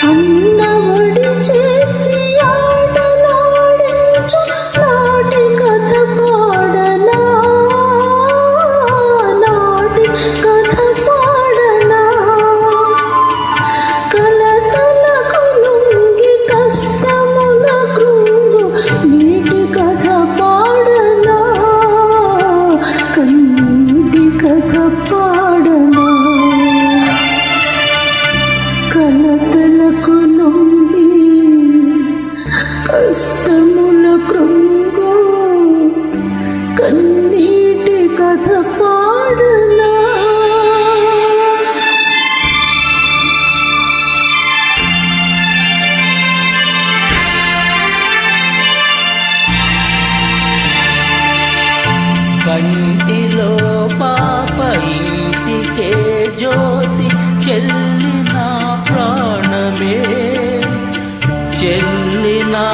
అన్న ఒడి చేర్చి ఆటలాడించు నాటి కథ పాడనా, నాటి కథ పాడనా. కలతలకు లొంగి కష్టముల కృంగు నీటి కథ పాడనా, కన్నీటి కథ పాడనా. కలతలకు లొంగి కష్టముల కృంగు కన్నీటి కథ పాడనా. కంటిలో పాప ఇంటికే జ్యోతి చెల్లి నా ప్రాణమే, చెల్లి నా